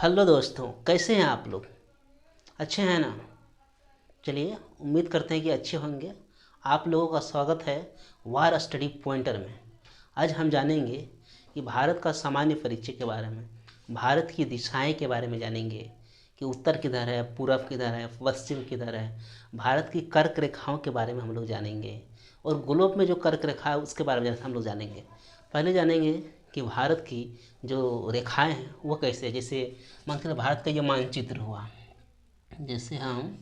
Hello दोस्तों, कैसे हैं आप लोग? अच्छे हैं ना? चलिए, उम्मीद करते हैं कि अच्छे होंगे। आप लोगों का स्वागत है वार स्टडी पॉइंटर में। आज हम जानेंगे कि भारत का सामान्य परिचय के बारे में, भारत की दिशाएं के बारे में जानेंगे कि उत्तर किधर है, पूरब किधर है, पश्चिम किधर है। भारत की कर्क रेखाओं के बारे में हम लोग जानेंगे और ग्लोब में जो कर्क रेखा है उसके बारे में हम लोग जानेंगे। पहले जानेंगे कि भारत की जो रेखाएं हैं वो कैसे है। जैसे मान के चलो भारत का ये मानचित्र हुआ। जैसे हम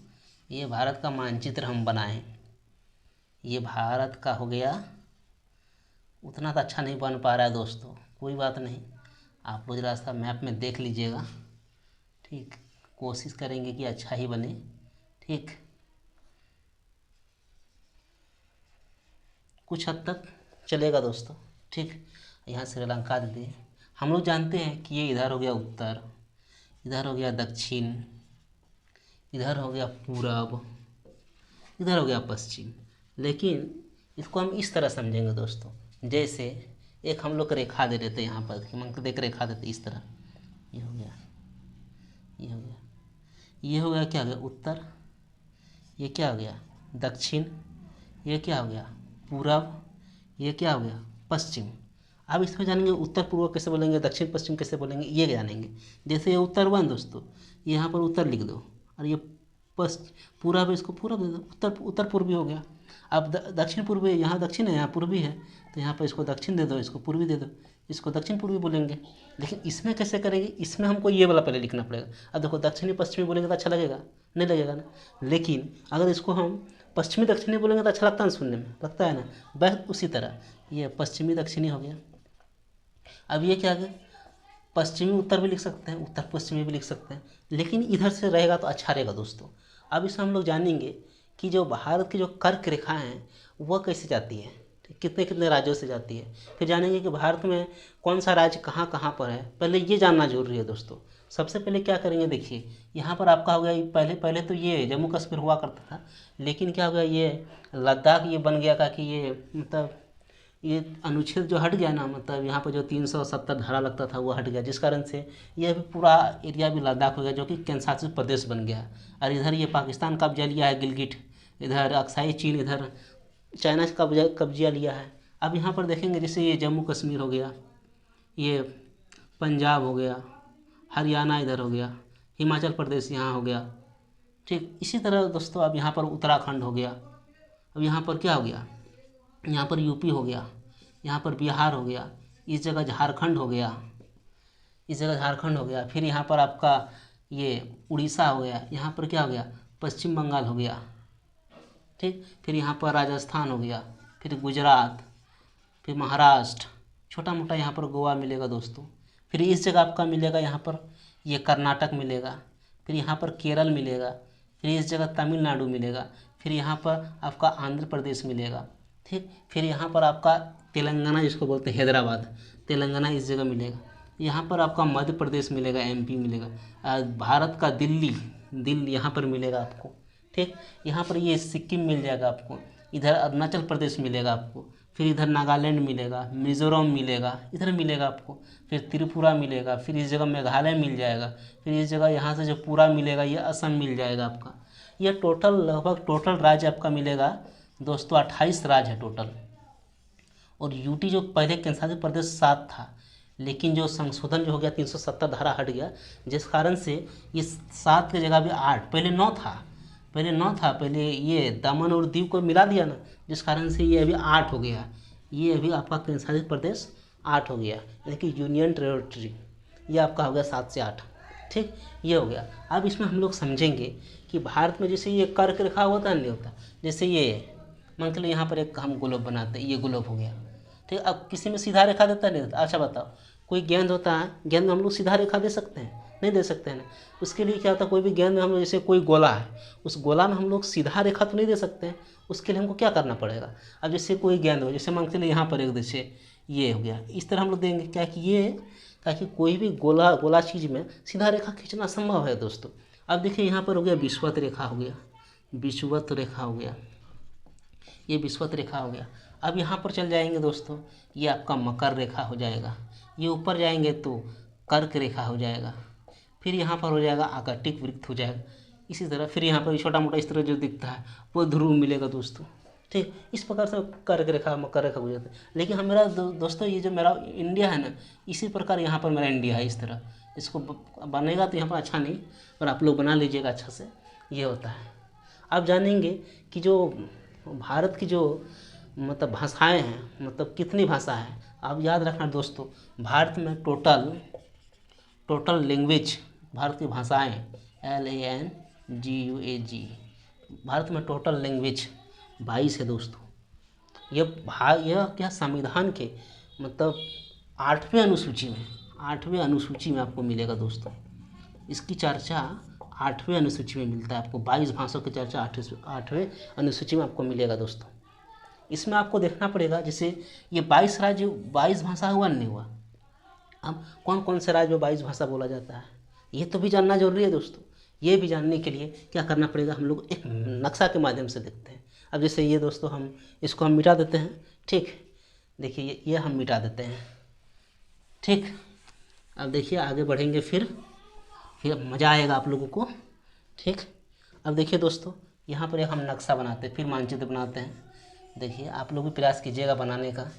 ये भारत का मानचित्र हम बनाएं, ये भारत का हो गया। उतना तो अच्छा नहीं बन पा रहा है दोस्तों, कोई बात नहीं, आप लोग जरा सा मैप में देख लीजिएगा। ठीक, कोशिश करेंगे कि अच्छा ही बने। ठीक, कुछ हद तक चलेगा दोस्तों। ठीक, यहाँ श्रीलंका दे दिए। हम लोग जानते हैं कि ये इधर हो गया उत्तर, इधर हो गया दक्षिण, इधर हो गया पूरब, इधर हो गया पश्चिम। लेकिन इसको हम इस तरह समझेंगे दोस्तों, जैसे एक हम लोग रेखा दे देते यहाँ पर कि मन देख रेखा देते इस तरह। ये हो गया, ये हो गया, ये हो गया, क्या हो गया उत्तर, ये क्या हो गया दक्षिण, ये क्या हो गया पूरब, ये क्या हो गया पश्चिम। अब इसमें जानेंगे उत्तर पूर्व कैसे बोलेंगे, दक्षिण पश्चिम कैसे बोलेंगे, ये जानेंगे। जैसे ये उत्तर हुआ ना दोस्तों, यहाँ पर उत्तर लिख दो और ये पश्चिम पूरब है, इसको पूरब दे दो। उत्तर उत्तर पूर्वी हो गया। अब दक्षिण पूर्वी, यहाँ दक्षिण है यहाँ पूर्वी है, तो यहाँ पर इसको दक्षिण दे दो, इसको पूर्वी दे दो, इसको दक्षिण पूर्वी बोलेंगे। लेकिन इसमें कैसे करेंगे, इसमें हमको ये वाला पहले लिखना पड़ेगा। अब देखो दक्षिणी पश्चिमी बोलेंगे तो अच्छा लगेगा? नहीं लगेगा ना। लेकिन अगर इसको हम पश्चिमी दक्षिणी बोलेंगे तो अच्छा लगता है ना, सुनने में लगता है ना। बस उसी तरह ये पश्चिमी दक्षिणी हो गया। अब ये क्या है, पश्चिमी उत्तर भी लिख सकते हैं, उत्तर पश्चिमी भी लिख सकते हैं, लेकिन इधर से रहेगा तो अच्छा रहेगा दोस्तों। अब इसमें हम लोग जानेंगे कि जो भारत की जो कर्क रेखाएं हैं वह कैसे जाती है, कितने कितने राज्यों से जाती है। फिर जानेंगे कि भारत में कौन सा राज्य कहाँ कहाँ पर है। पहले ये जानना जरूरी है दोस्तों। सबसे पहले क्या करेंगे, देखिए यहाँ पर आपका हो गया, पहले पहले तो ये जम्मू कश्मीर हुआ करता था, लेकिन क्या हो गया, ये लद्दाख ये बन गया का कि ये मतलब ये अनुच्छेद जो हट गया ना, मतलब यहाँ पर जो 370 धारा लगता था वो हट गया, जिस कारण से ये भी पूरा एरिया भी लद्दाख हो गया, जो कि केंद्र शासित प्रदेश बन गया। और इधर ये पाकिस्तान कब्जा लिया है गिलगिट, इधर अक्साई चीन, इधर चाइना से कब्जा लिया है। अब यहाँ पर देखेंगे जैसे ये जम्मू कश्मीर हो गया, ये पंजाब हो गया, हरियाणा इधर हो गया, हिमाचल प्रदेश यहाँ हो गया। ठीक, इसी तरह दोस्तों अब यहाँ पर उत्तराखंड हो गया। अब यहाँ पर क्या हो गया, यहाँ पर यूपी हो गया, यहाँ पर बिहार हो गया, इस जगह झारखंड हो गया, इस जगह झारखंड हो गया। फिर यहाँ पर आपका ये उड़ीसा हो गया, यहाँ पर क्या हो गया पश्चिम बंगाल हो गया। ठीक, फिर यहाँ पर राजस्थान हो गया, फिर गुजरात, फिर महाराष्ट्र, छोटा मोटा यहाँ पर गोवा मिलेगा दोस्तों। फिर इस जगह आपका मिलेगा यहाँ पर ये कर्नाटक मिलेगा, फिर यहाँ पर केरल मिलेगा, फिर इस जगह तमिलनाडु मिलेगा, फिर यहाँ पर आपका आंध्र प्रदेश मिलेगा। ठीक, फिर यहाँ पर आपका तेलंगाना जिसको बोलते हैं हैदराबाद, तेलंगाना इस जगह मिलेगा। यहाँ पर आपका मध्य प्रदेश मिलेगा, एमपी मिलेगा। भारत का दिल्ली, दिल्ली यहाँ पर मिलेगा आपको। ठीक, यहाँ पर ये सिक्किम मिल जाएगा आपको, इधर अरुणाचल प्रदेश मिलेगा आपको, फिर इधर नागालैंड मिलेगा, मिज़ोरम मिलेगा, इधर मिलेगा आपको, फिर त्रिपुरा मिलेगा, फिर इस जगह मेघालय मिल जाएगा, फिर इस जगह यहाँ से जो पूरा मिलेगा ये असम मिल जाएगा आपका। ये टोटल लगभग टोटल राज्य आपका मिलेगा दोस्तों 28 राज्य है टोटल। और यूटी जो पहले केंद्र शासित प्रदेश 7 था, लेकिन जो संशोधन जो हो गया 370 धारा हट गया, जिस कारण से ये 7 की जगह भी 8, पहले 9 था, पहले 9 था, पहले ये दमन और दीव को मिला दिया ना, जिस कारण से ये अभी 8 हो गया। ये अभी आपका केंद्र शासित प्रदेश 8 हो गया, यानी कि यूनियन टेरिटरी ये आपका हो गया 7 से 8। ठीक, ये हो गया। अब इसमें हम लोग समझेंगे कि भारत में जैसे ये कर्क रेखा होता नहीं होता, जैसे ये मान के लिए यहाँ पर एक हम ग्लोब बनाते हैं, ये ग्लोब हो गया। ठीक, अब किसी में सीधा रेखा देता नहीं देता। अच्छा बताओ, कोई गेंद होता है, गेंद में हम लोग सीधा रेखा दे सकते हैं? नहीं दे सकते हैं ना। उसके लिए क्या होता है, कोई भी गेंद में हम लोग, जैसे कोई गोला है, उस गोला में हम लोग सीधा रेखा तो नहीं दे सकते हैं। उसके लिए हमको क्या करना पड़ेगा, अब जैसे कोई गेंद हो, जैसे मान के लिए यहाँ पर एक जैसे ये हो गया, इस तरह हम लोग देंगे क्या कि ये, ताकि कोई भी गोला गोला चीज़ में सीधा रेखा खींचना संभव है दोस्तों। अब देखिए यहाँ पर हो गया विषुवत रेखा हो गया, विषुवत रेखा हो गया, ये विषुवत रेखा हो गया। अब यहाँ पर चल जाएंगे दोस्तों, ये आपका मकर रेखा हो जाएगा, ये ऊपर जाएंगे तो कर्क रेखा हो जाएगा, फिर यहाँ पर हो जाएगा आकटिक वृत्त हो जाएगा। इसी तरह फिर यहाँ पर छोटा मोटा इस तरह जो दिखता है वो ध्रुव मिलेगा दोस्तों। ठीक, इस प्रकार से कर्क रेखा गुजरता है। लेकिन हम मेरा दोस्तों ये जो मेरा इंडिया है ना, इसी प्रकार यहाँ पर मेरा इंडिया है इस तरह। इसको बनेगा तो यहाँ पर अच्छा नहीं, पर आप लोग बना लीजिएगा अच्छा से। ये होता है। आप जानेंगे कि जो भारत की जो मतलब भाषाएं हैं, मतलब कितनी भाषा है। आप याद रखना दोस्तों, भारत में टोटल लैंग्वेज, भारत की भाषाएं LANGUAGE, भारत में टोटल लैंग्वेज 22 है दोस्तों। यह क्या संविधान के मतलब 8वें अनुसूची में आपको मिलेगा दोस्तों। इसकी चर्चा 8वें अनुसूची में मिलता है आपको। 22 भाषाओं की चर्चा 8वें अनुसूची में आपको मिलेगा दोस्तों। इसमें आपको देखना पड़ेगा, जैसे ये 22 राज्य 22 भाषा हुआ नहीं हुआ। अब कौन कौन से राज्य में 22 भाषा बोला जाता है, ये तो भी जानना जरूरी है दोस्तों। ये भी जानने के लिए क्या करना पड़ेगा, हम लोग एक नक्शा के माध्यम से देखते हैं। अब जैसे ये दोस्तों, इसको हम मिटा देते हैं। ठीक, देखिए ये हम मिटा देते हैं। ठीक, अब देखिए आगे बढ़ेंगे, फिर मज़ा आएगा आप लोगों को। ठीक, अब देखिए दोस्तों, यहाँ पर एक हम नक्शा बनाते हैं, फिर मानचित्र बनाते हैं। देखिए आप लोग भी प्रयास कीजिएगा बनाने का।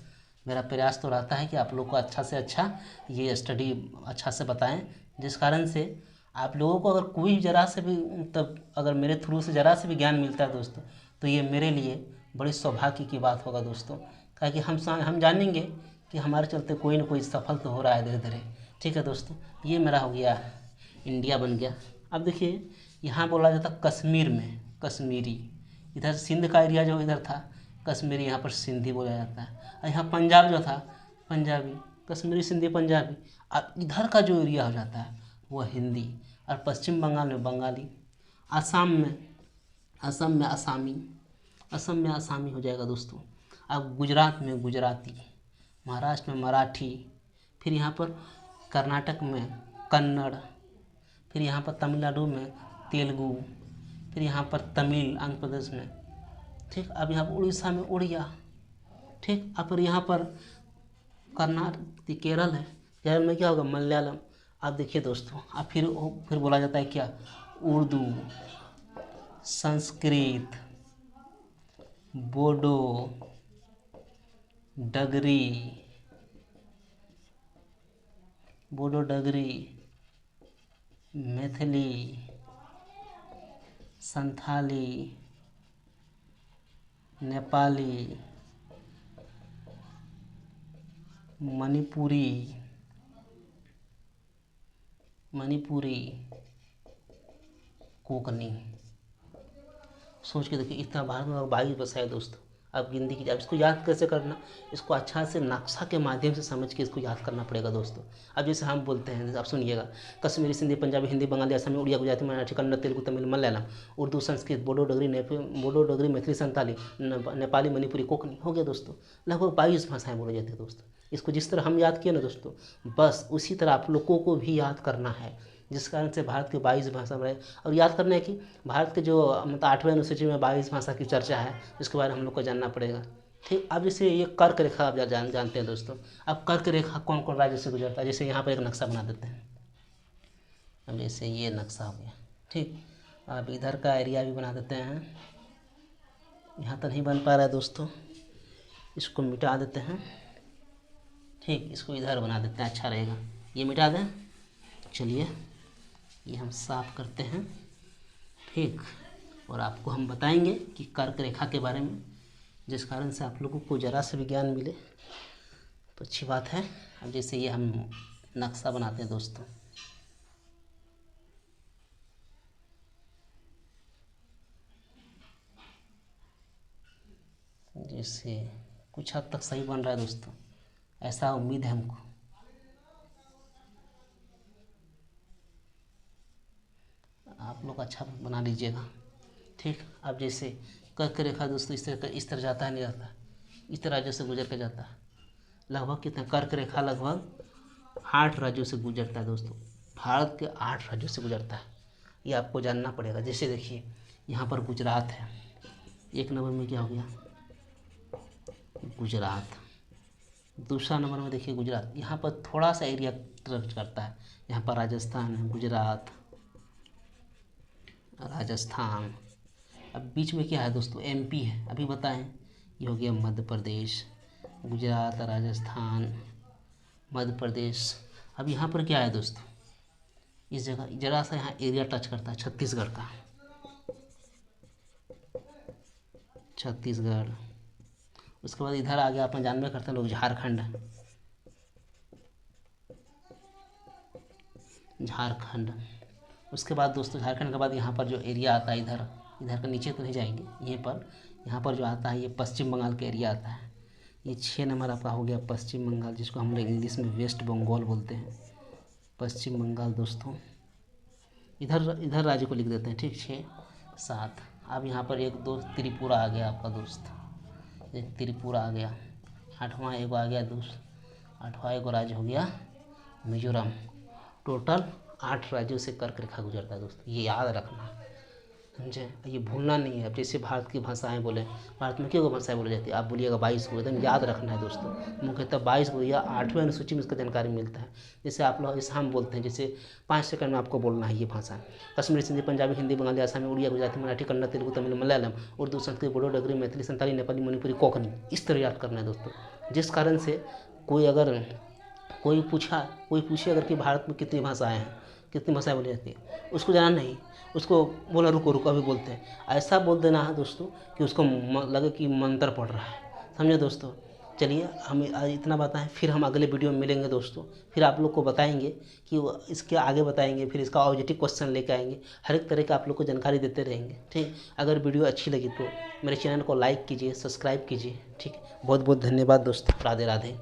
मेरा प्रयास तो रहता है कि आप लोग को अच्छा से अच्छा ये स्टडी अच्छा से बताएं, जिस कारण से आप लोगों को अगर कोई ज़रा से भी मतलब अगर मेरे थ्रू से ज़रा से भी ज्ञान मिलता है दोस्तों, तो ये मेरे लिए बड़ी सौभाग्य की बात होगा दोस्तों। क्योंकि हम जानेंगे कि हमारे चलते कोई ना कोई सफल तो हो रहा है धीरे धीरे। ठीक है दोस्तों, ये मेरा हो गया, इंडिया बन गया। अब देखिए यहाँ बोला जाता कश्मीर में कश्मीरी, इधर सिंध का एरिया जो इधर था कश्मीरी, यहाँ पर सिंधी बोला जाता है। और यहाँ पंजाब जो था पंजाबी, कश्मीरी सिंधी पंजाबी। और इधर का जो एरिया हो जाता है वो हिंदी। और पश्चिम बंगाल में बंगाली, असम में आसामी हो जाएगा दोस्तों। अब गुजरात में गुजराती, महाराष्ट्र में मराठी, फिर यहाँ पर कर्नाटक में कन्नड़, फिर यहाँ पर तमिलनाडु में तेलुगु, फिर यहाँ पर तमिल आंध्र प्रदेश में। ठीक, अब यहाँ पर उड़ीसा में उड़िया। ठीक, अब फिर यहाँ पर कर्नाटक केरल है, केरल में क्या होगा मलयालम। अब देखिए दोस्तों, अब फिर बोला जाता है क्या, उर्दू, संस्कृत, बोडो, डगरी, मैथिली, संथाली, नेपाली, मणिपुरी, कोंकणी। सोच के देखिए, इतना भारत में 22 भाषा है दोस्तों। अब गिनती की जाए, इसको याद कैसे करना, इसको अच्छा से नक्शा के माध्यम से समझ के इसको याद करना पड़ेगा दोस्तों। अब जैसे हम बोलते हैं, आप सुनिएगा, कश्मीरी सिंधी पंजाबी हिंदी बंगाली असमी उड़िया गुजराती मराठी कन्नड़ तेलुगु तमिल मलयालम उर्दू संस्कृत बोडो डोगरी मैथिली संताली नेपाली मणिपुरी कोंकणी। हो गया दोस्तों, लगभग 22 भाषाएं बोली जाती है दोस्तों। इसको जिस तरह हम याद किए ना दोस्तों, बस उसी तरह आप लोगों को भी याद करना है, जिस कारण से भारत के 22 भाषा में। और याद करना है कि भारत के जो मतलब 8वें अनुसूची में 22 भाषा की चर्चा है, इसके बारे में हम लोग को जानना पड़ेगा। ठीक, अब जैसे ये कर्क रेखा आप जानते हैं दोस्तों। अब कर्क रेखा कौन कौन राज्य से गुजरता है, जैसे यहाँ पर एक नक्शा बना देते हैं। अब जैसे ये नक्शा हो गया। ठीक, अब इधर का एरिया भी बना देते हैं। यहाँ तो नहीं बन पा रहा है दोस्तों, इसको मिटा देते हैं। ठीक, इसको इधर बना देते हैं, अच्छा रहेगा। ये मिटा दें, चलिए ये हम साफ करते हैं। ठीक, और आपको हम बताएंगे कि कर्क रेखा के बारे में, जिस कारण से आप लोगों को ज़रा से भी ज्ञान मिले तो अच्छी बात है। अब जैसे ये हम नक्शा बनाते हैं दोस्तों। जैसे कुछ हद तक सही बन रहा है दोस्तों, ऐसा उम्मीद है हमको। आप लोग अच्छा बना लीजिएगा। ठीक, अब जैसे कर्क रेखा दोस्तों इस तरह जाता है, नहीं जाता, इस तरह राज्यों से गुजर के जाता है। लगभग कितना, कर्क रेखा लगभग 8 राज्यों से गुजरता है दोस्तों। भारत के 8 राज्यों से गुजरता है, ये आपको जानना पड़ेगा। जैसे देखिए यहाँ पर गुजरात है, 1 नंबर में क्या हो गया गुजरात। दूसरा नंबर में देखिए गुजरात, यहाँ पर थोड़ा सा एरिया टच करता है। यहाँ पर राजस्थान है, गुजरात, राजस्थान। अब बीच में क्या है दोस्तों, एमपी है। अभी बताएं, ये हो गया मध्य प्रदेश, गुजरात, राजस्थान, मध्य प्रदेश। अब यहाँ पर क्या है दोस्तों, इस जगह जरा सा यहाँ एरिया टच करता है छत्तीसगढ़ का, छत्तीसगढ़। उसके बाद इधर आ गया, अपन जानबे करते हैं लोग, झारखंड, झारखंड। उसके बाद दोस्तों झारखंड के बाद यहाँ पर जो एरिया आता है, इधर इधर का नीचे तो नहीं जाएंगे, यहाँ पर जो आता है ये पश्चिम बंगाल का एरिया आता है। ये 6 नंबर आपका हो गया पश्चिम बंगाल, जिसको हम लोग इंग्लिश में वेस्ट बंगाल बोलते हैं, पश्चिम बंगाल दोस्तों। इधर इधर राज्य को लिख देते हैं, ठीक, 6 7। अब यहाँ पर 1 2 त्रिपुरा आ गया आपका दोस्त, एक त्रिपुरा आ गया। 8वां एगो आ गया दोस्त, 8वां एगो राज्य हो गया मिजोरम। टोटल 8 राज्यों से कर्क रेखा गुजरता है दोस्तों, ये याद रखना, समझे, ये भूलना नहीं है। अब जैसे भारत की भाषाएं बोले, भारत में क्यों भाषाएं बोली जाती है, आप बोलिएगा 22 को, एकदम याद रखना है दोस्तों। मुख्यतः 22 को या 8वें अनुसूची में इसका जानकारी मिलता है। जैसे आप लोग, जैसे हम बोलते हैं, जैसे 5 सेकंड में आपको बोलना है ये भाषा। कश्मीरी, सिंधी, पंजाबी, हिंदी, बंगाली, आसामी, उड़िया, गुजराती, मराठी, कन्नड़, तेलुगु, तमिल, मलयालम, उर्दू, संस्कृत, बोडो, डोगरी, मैथिली, संताली, नेपाली, मणिपुरी, कोंकणी, इस तरह याद करना है दोस्तों। जिस कारण से कोई पूछे अगर कि भारत में कितनी भाषाएं हैं, कितनी भाषाएं बोली जाती है, उसको जाना नहीं, उसको बोला रुको रुको अभी बोलते हैं, ऐसा बोल देना है दोस्तों कि उसको लगे कि मंत्र पढ़ रहा है, समझे दोस्तों। चलिए, हमें आज इतना बताएं, फिर हम अगले वीडियो में मिलेंगे दोस्तों। फिर आप लोग को बताएंगे कि इसके आगे बताएंगे, फिर इसका ऑब्जेक्टिव क्वेश्चन लेके आएंगे, हर एक तरह का आप लोग को जानकारी देते रहेंगे, ठीक। अगर वीडियो अच्छी लगी तो मेरे चैनल को लाइक कीजिए, सब्सक्राइब कीजिए, ठीक। बहुत बहुत धन्यवाद दोस्तों, राधे राधे।